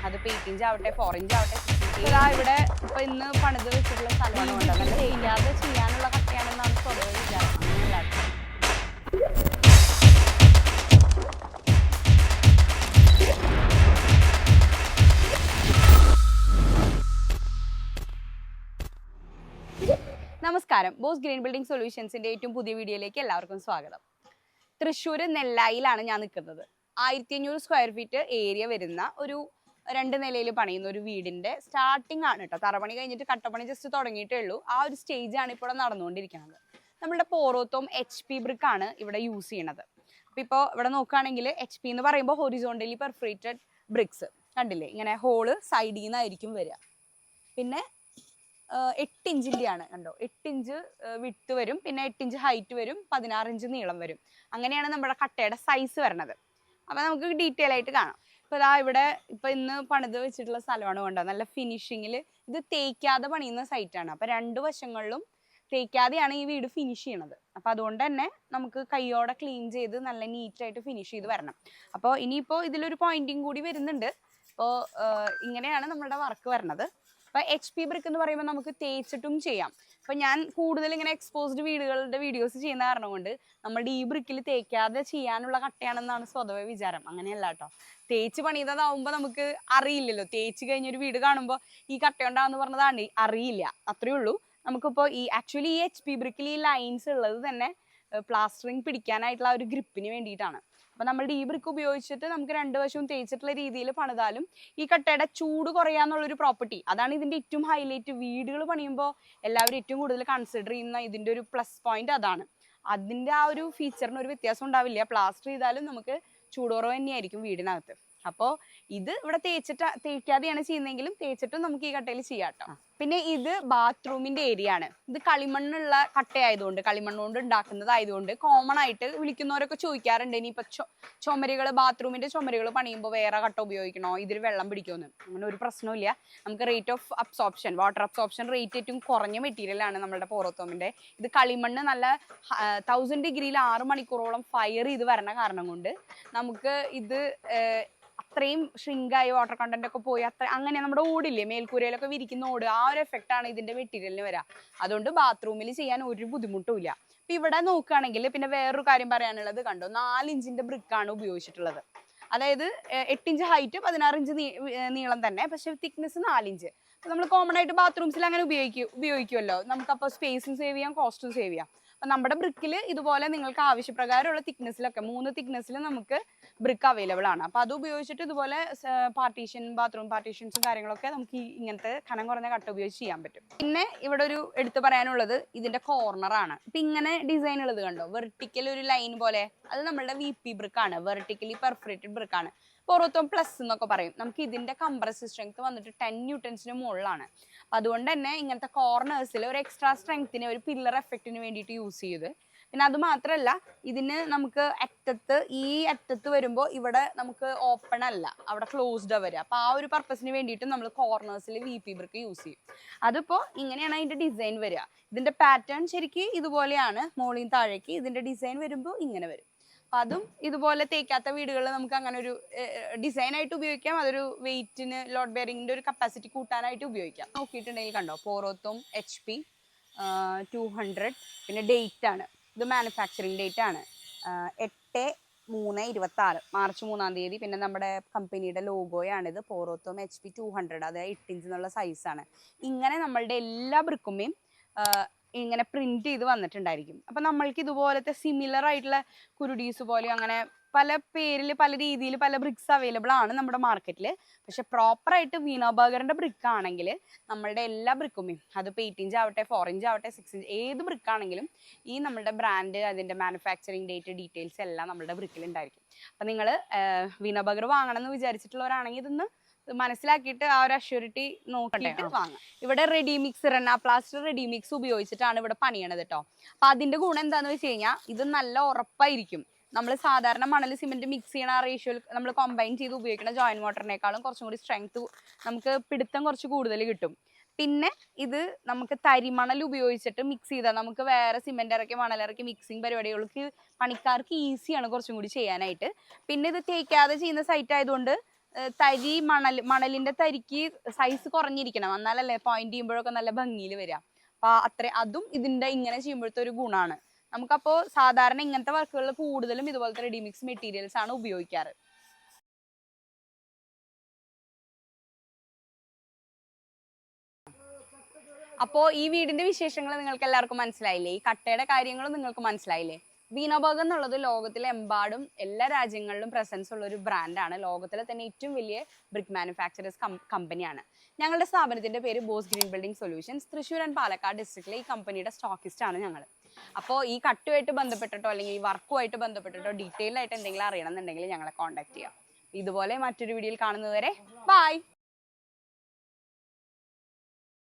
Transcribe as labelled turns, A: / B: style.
A: അതിപ്പോൾ 8 ഇഞ്ച് ആവട്ടെ 4 ഇഞ്ച് ആവട്ടെ 6 ഇഞ്ച്. ഇതാ ഇവിടെ ഇപ്പോൾ ഇന്ന് പണിത് വെച്ചിട്ടുള്ള സ്ഥലമാണ് കൊണ്ട് നല്ല തേക്കാതെ ചെയ്യാനുള്ള കട്ടയാണെന്നാണ് സ്വതവേ വിചാരം. നമസ്കാരം, ബോസ് ഗ്രീൻ ബിൽഡിംഗ് സൊല്യൂഷൻസിന്റെ ഏറ്റവും പുതിയ വീഡിയോയിലേക്ക് എല്ലാവർക്കും സ്വാഗതം. തൃശ്ശൂർ നെല്ലായിലാണ് ഞാൻ നിൽക്കുന്നത്. 1500 സ്ക്വയർ ഫീറ്റ് ഏരിയ വരുന്ന ഒരു 2 നിലയിൽ പണിയുന്ന ഒരു വീടിന്റെ സ്റ്റാർട്ടിംഗ് ആണ് കേട്ടോ. തറപണി കഴിഞ്ഞിട്ട് കട്ടപ്പണി ജസ്റ്റ് തുടങ്ങിയിട്ടേ ഉള്ളൂ. ആ ഒരു സ്റ്റേജ് ആണ് ഇപ്പോൾ നടന്നുകൊണ്ടിരിക്കുന്നത്. നമ്മുടെ പോറോത്തോം HP ബ്രിക്ക് ആണ് ഇവിടെ യൂസ് ചെയ്യണത്. അപ്പോൾ ഇപ്പോൾ ഇവിടെ നോക്കുകയാണെങ്കിൽ HP എന്ന് പറയുമ്പോൾ ഹൊറിസോണ്ടലി പെർഫറേറ്റഡ് ബ്രിക്സ് കണ്ടില്ലേ, ഇങ്ങനെ ഹോള് സൈഡിൽ നിന്നായിരിക്കും വരിക. പിന്നെ 8 ഇഞ്ചിൻ്റെയാണ് കണ്ടോ, 8 ഇഞ്ച് വിട്ട് വരും, പിന്നെ 8 ഇഞ്ച് ഹൈറ്റ് വരും, 16 ഇഞ്ച് നീളം വരും. അങ്ങനെയാണ് നമ്മുടെ കട്ടയുടെ സൈസ് വരണത്. അപ്പോൾ നമുക്ക് ഡീറ്റെയിൽ ആയിട്ട് കാണാം. ഇപ്പോൾ ഇതാ ഇവിടെ ഇപ്പോൾ ഇന്ന് പണിത് വെച്ചിട്ടുള്ള സ്ഥലമാണ് കൊണ്ടോ, നല്ല ഫിനിഷിങ്ങിൽ. ഇത് തേക്കാതെ പണിയുന്ന സൈറ്റാണ്. അപ്പോൾ 2 വശങ്ങളിലും തേക്കാതെയാണ് ഈ വീട് ഫിനിഷ് ചെയ്യണത്. അപ്പോൾ അതുകൊണ്ട് തന്നെ നമുക്ക് കൈയോടെ ക്ലീൻ ചെയ്ത് നല്ല നീറ്റായിട്ട് ഫിനിഷ് ചെയ്ത് വരണം. അപ്പോൾ ഇനിയിപ്പോൾ ഇതിലൊരു പോയിന്റിങ് കൂടി വരുന്നുണ്ട്. അപ്പോൾ ഇങ്ങനെയാണ് നമ്മുടെ വർക്ക് വരണത്. അപ്പോൾ HP ബ്രിക്ക് എന്ന് പറയുമ്പോൾ നമുക്ക് തേച്ചിട്ടും ചെയ്യാം. അപ്പോൾ ഞാൻ കൂടുതൽ ഇങ്ങനെ എക്സ്പോസ്ഡ് വീടുകളുടെ വീഡിയോസ് ചെയ്യുന്ന കാരണം കൊണ്ട് നമ്മുടെ ഈ ബ്രിക്കിൽ തേക്കാതെ ചെയ്യാനുള്ള കട്ടയാണെന്നാണ് സ്വതവേ വിചാരം. അങ്ങനെയല്ല കേട്ടോ. തേച്ച് പണിതതാവുമ്പോൾ നമുക്ക് അറിയില്ലല്ലോ. തേച്ച് കഴിഞ്ഞൊരു വീട് കാണുമ്പോൾ ഈ കട്ടയുണ്ടാന്ന് പറഞ്ഞതാണ് അറിയില്ല, അത്രയേ ഉള്ളൂ. നമുക്കിപ്പോൾ ആക്ച്വലി ഈ HP ബ്രിക്കിൽ ഈ ലൈൻസ് ഉള്ളത് തന്നെ പ്ലാസ്റ്ററിങ് പിടിക്കാനായിട്ടുള്ള ഒരു ഗ്രിപ്പിന് വേണ്ടിയിട്ടാണ്. അപ്പോൾ നമ്മളുടെ ഈ ബ്രിക്ക് ഉപയോഗിച്ചിട്ട് നമുക്ക് 2 വശവും തേച്ചിട്ടുള്ള രീതിയിൽ പണിതാലും ഈ കട്ടയുടെ ചൂട് കുറയാന്നുള്ളൊരു പ്രോപ്പർട്ടി, അതാണ് ഇതിൻ്റെ ഏറ്റവും ഹൈലൈറ്റ്. വീടുകൾ പണിയുമ്പോൾ എല്ലാവരും ഏറ്റവും കൂടുതൽ കൺസിഡർ ചെയ്യുന്ന ഇതിൻ്റെ ഒരു പ്ലസ് പോയിന്റ് അതാണ്. അതിൻ്റെ ആ ഒരു ഫീച്ചറിന് ഒരു വ്യത്യാസം ഉണ്ടാവില്ല. പ്ലാസ്റ്റർ ചെയ്താലും നമുക്ക് ചൂട് കുറവ് തന്നെയായിരിക്കും വീടിനകത്ത്. അപ്പോൾ ഇത് ഇവിടെ തേക്കാതെയാണ് ചെയ്യുന്നതെങ്കിലും തേച്ചിട്ടും നമുക്ക് ഈ കട്ടയിൽ ചെയ്യാം കേട്ടോ. പിന്നെ ഇത് ബാത്റൂമിന്റെ ഏരിയ ആണ്. ഇത് കളിമണ്ണുള്ള കട്ടയായതുകൊണ്ട്, കളിമണ്ണ് കൊണ്ട് ഉണ്ടാക്കുന്നതായതുകൊണ്ട് കോമൺ ആയിട്ട് വിളിക്കുന്നവരൊക്കെ ചോദിക്കാറുണ്ട്, ഇനിയിപ്പോൾ ചുമരുകൾ, ബാത്റൂമിന്റെ ചുമരുകൾ പണിയുമ്പോൾ വേറെ കട്ട ഉപയോഗിക്കണോ, ഇതിൽ വെള്ളം പിടിക്കുമെന്ന്. അങ്ങനെ ഒരു പ്രശ്നമില്ല. നമുക്ക് rate of absorption, water absorption rate ഏറ്റവും കുറഞ്ഞ മെറ്റീരിയലാണ് നമ്മുടെ പോറോത്തോമിന്റെ. ഇത് കളിമണ്ണ് നല്ല 1000 ഡിഗ്രിയിൽ 6 മണിക്കൂറോളം ഫയർ ചെയ്ത് വരണ കാരണം കൊണ്ട് നമുക്ക് ഇത് അത്രയും ഷ്രിങ്കായി വാട്ടർ കണ്ടന്റ് ഒക്കെ പോയി അങ്ങനെ നമ്മുടെ ഓടില്ലേ മേൽക്കൂരയിലൊക്കെ വിരിക്കുന്ന ഓട്, ആ ഒരു എഫക്റ്റ് ആണ് ഇതിന്റെ മെറ്റീരിയലിന് വരിക. അതുകൊണ്ട് ബാത്റൂമിൽ ചെയ്യാൻ ഒരു ബുദ്ധിമുട്ടും ഇല്ല. ഇപ്പൊ ഇവിടെ നോക്കുകയാണെങ്കിൽ പിന്നെ വേറൊരു കാര്യം പറയാനുള്ളത് കണ്ടോ, 4 ഇഞ്ചിന്റെ ബ്രിക്കാണ് ഉപയോഗിച്ചിട്ടുള്ളത്. അതായത് 8 ഇഞ്ച് ഹൈറ്റ് 16 ഇഞ്ച് നീളം തന്നെ, പക്ഷെ തിക്നെസ് 4 ഇഞ്ച്. നമ്മൾ കോമൺ ആയിട്ട് ബാത്റൂംസിൽ അങ്ങനെ ഉപയോഗിക്കുമല്ലോ. നമുക്കപ്പോൾ സ്പേസും സേവ് ചെയ്യാം, കോസ്റ്റും സേവ് ചെയ്യാം. അപ്പം നമ്മുടെ ബ്രിക്കിൽ ഇതുപോലെ നിങ്ങൾക്ക് ആവശ്യപ്രകാരമുള്ള തിക്നെസ്സിലൊക്കെ 3 തിക്നെസ്സിൽ നമുക്ക് ബ്രിക്ക് അവൈലബിൾ ആണ്. അപ്പോൾ അത് ഉപയോഗിച്ചിട്ട് ഇതുപോലെ ബാത്റൂം പാർട്ടീഷൻസും കാര്യങ്ങളൊക്കെ നമുക്ക് ഇങ്ങനത്തെ കനം കുറഞ്ഞ കട്ട ഉപയോഗിച്ച് ചെയ്യാൻ പറ്റും. പിന്നെ ഇവിടെ ഒരു എടുത്തു പറയാനുള്ളത് ഇതിന്റെ കോർണറാണ്. ഇപ്പം ഇങ്ങനെ ഡിസൈൻ ഉള്ളത് കണ്ടോ, വെർട്ടിക്കൽ ഒരു ലൈൻ പോലെ, അത് നമ്മളുടെ VP ബ്രിക്കാണ്, വെർട്ടിക്കലി പെർഫറേറ്റഡ് ബ്രിക്കാണ്. പോറോത്തോം പ്ലസ് എന്നൊക്കെ പറയും. നമുക്ക് ഇതിന്റെ കംപ്രസീവ് സ്ട്രെങ്ത് വന്നിട്ട് 10 ന്യൂട്ടൺസിന് മുകളിലാണ്. അപ്പം അതുകൊണ്ട് തന്നെ ഇങ്ങനത്തെ കോർണേഴ്സിൽ ഒരു എക്സ്ട്രാ സ്ട്രെങ്ത്തിന്, ഒരു പില്ലർ എഫക്റ്റിന് വേണ്ടിയിട്ട് യൂസ് ചെയ്ത്. പിന്നെ അത് മാത്രമല്ല, ഇതിന് നമുക്ക് ഈ അറ്റത്ത് വരുമ്പോൾ ഇവിടെ നമുക്ക് ഓപ്പൺ അല്ല, അവിടെ ക്ലോസ്ഡ് വരിക. അപ്പോൾ ആ ഒരു പർപ്പസിന് വേണ്ടിയിട്ട് നമ്മൾ കോർണേഴ്സിൽ VP ബ്രിക്ക് യൂസ് ചെയ്യും. അതിപ്പോൾ ഇങ്ങനെയാണ് അതിൻ്റെ ഡിസൈൻ വരിക. ഇതിൻ്റെ പാറ്റേൺ ശരിക്കും ഇതുപോലെയാണ്, മുകളിൽ താഴേക്ക്. ഇതിൻ്റെ ഡിസൈൻ വരുമ്പോൾ ഇങ്ങനെ വരും. അപ്പം അതും ഇതുപോലെ തേക്കാത്ത വീടുകളിൽ നമുക്ക് അങ്ങനെ ഒരു ഡിസൈനായിട്ട് ഉപയോഗിക്കാം. അതൊരു വെയിറ്റിന്, ലോഡ് ബെയറിങ്ങിൻ്റെ ഒരു കപ്പാസിറ്റി കൂട്ടാനായിട്ട് ഉപയോഗിക്കാം. നോക്കിയിട്ടുണ്ടെങ്കിൽ കണ്ടോ, പോറോത്തോം HP 200. പിന്നെ ഡേറ്റ് ആണ്, ഇത് മാനുഫാക്ചറിങ് ഡേറ്റ് ആണ് 8/3/26, മാർച്ച് 3-ാം തീയതി. പിന്നെ നമ്മുടെ കമ്പനിയുടെ ലോഗോയാണിത്, പോറോത്തോം HP 200, അതായത് 8 ഇഞ്ച് എന്നുള്ള സൈസാണ്. ഇങ്ങനെ നമ്മളുടെ എല്ലാ ബ്രിക്കുമേയും ഇങ്ങനെ പ്രിന്റ് ചെയ്ത് വന്നിട്ടുണ്ടായിരിക്കും. അപ്പം നമ്മൾക്ക് ഇതുപോലത്തെ സിമിലർ ആയിട്ടുള്ള കുരുടീസ് പോലെ അങ്ങനെ പല പേരിൽ, പല രീതിയിൽ, പല ബ്രിക്സ് അവൈലബിൾ ആണ് നമ്മുടെ മാർക്കറ്റിൽ. പക്ഷെ പ്രോപ്പറായിട്ട് വീണോബർഗറിന്റെ ബ്രിക്ക് ആണെങ്കിൽ നമ്മളുടെ എല്ലാ ബ്രിക്കുമേയും, അതിപ്പോൾ 8 ഇഞ്ച് ആവട്ടെ 4 ഇഞ്ച് ആവട്ടെ 6 ഇഞ്ച്, ഏത് ബ്രിക്ക് ആണെങ്കിലും ഈ നമ്മുടെ ബ്രാൻഡ്, അതിൻ്റെ മാനുഫാക്ചറിങ് ഡേറ്റ്, ഡീറ്റെയിൽസ് എല്ലാം നമ്മുടെ ബ്രിക്കിൽ ഉണ്ടായിരിക്കും. അപ്പം നിങ്ങൾ വീണോബർഗർ വാങ്ങണം എന്ന് വിചാരിച്ചിട്ടുള്ളവരാണെങ്കിൽ ഇതൊന്ന് മനസ്സിലാക്കിയിട്ട് ആ ഒരു അഷ്യൂരിറ്റി നോക്കിയിട്ട് വാങ്ങാം. ഇവിടെ ready mix, plaster ready mix ഉപയോഗിച്ചിട്ടാണ് ഇവിടെ പണിയണത് കേട്ടോ. അപ്പൊ അതിന്റെ ഗുണം എന്താന്ന് വെച്ച് കഴിഞ്ഞാൽ ഇത് നല്ല ഉറപ്പായിരിക്കും. നമ്മൾ സാധാരണ മണൽ സിമെന്റ് മിക്സ് ചെയ്യണ ആ റേഷ്യോയിൽ നമ്മൾ കമ്പൈൻ ചെയ്ത് ഉപയോഗിക്കുന്ന ജോയിന്റ് മോട്ടറിനേക്കാളും കുറച്ചും കൂടി സ്ട്രെങ്ത്, നമുക്ക് പിടുത്തം കുറച്ച് കൂടുതൽ കിട്ടും. പിന്നെ ഇത് നമുക്ക് തരിമണൽ ഉപയോഗിച്ചിട്ട് മിക്സ് ചെയ്താൽ നമുക്ക് വേറെ സിമെന്റ് ഇറക്കി മണലിറക്കി മിക്സിങ് പരിപാടികൾക്ക് പണിക്കാർക്ക് ഈസിയാണ് കുറച്ചും കൂടി ചെയ്യാനായിട്ട്. പിന്നെ ഇത് തേക്കാതെ ചെയ്യുന്ന സൈറ്റ് ആയതുകൊണ്ട് തരി മണലിന്റെ തരിക്ക് സൈസ് കുറഞ്ഞിരിക്കണം, എന്നാലല്ലേ പോയിന്റ് ചെയ്യുമ്പോഴൊക്കെ നല്ല ഭംഗിയിൽ വരിക. അപ്പൊ അതും ഇതിന്റെ ഇങ്ങനെ ചെയ്യുമ്പോഴത്തെ ഒരു ഗുണമാണ്. നമുക്കപ്പോ സാധാരണ ഇങ്ങനത്തെ വർക്കുകളിൽ കൂടുതലും ഇതുപോലത്തെ റെഡിമിക്സ് മെറ്റീരിയൽസ് ആണ് ഉപയോഗിക്കാറ്. അപ്പോ ഈ വീടിന്റെ വിശേഷങ്ങൾ നിങ്ങൾക്ക് എല്ലാവർക്കും മനസ്സിലായില്ലേ? ഈ കട്ടയുടെ കാര്യങ്ങളും നിങ്ങൾക്ക് മനസ്സിലായില്ലേ? വീണബർഗ് എന്നുള്ളത് ലോകത്തിലെമ്പാടും എല്ലാ രാജ്യങ്ങളിലും പ്രസൻസ് ഉള്ള ഒരു ബ്രാൻഡാണ്. ലോകത്തിലെ തന്നെ ഏറ്റവും വലിയ ബ്രിക്ക് മാനുഫാക്ചറേഴ്സ് കമ്പനിയാണ്. ഞങ്ങളുടെ സ്ഥാപനത്തിന്റെ പേര് boss green building solutions. Thrissur and Palakkad ഡിസ്ട്രിക്റ്റിലെ ഈ കമ്പനിയുടെ സ്റ്റോക്കിസ്റ്റ് ആണ് ഞങ്ങൾ. അപ്പോൾ ഈ കട്ടുമായിട്ട് ബന്ധപ്പെട്ടിട്ടോ അല്ലെങ്കിൽ ഈ വർക്കുമായിട്ട് ബന്ധപ്പെട്ടിട്ടോ ഡീറ്റെയിൽ ആയിട്ട് എന്തെങ്കിലും അറിയണമെന്നുണ്ടെങ്കിൽ ഞങ്ങളെ കോൺടാക്ട് ചെയ്യാം. ഇതുപോലെ മറ്റൊരു വീഡിയോയിൽ കാണുന്നതുവരെ ബൈ.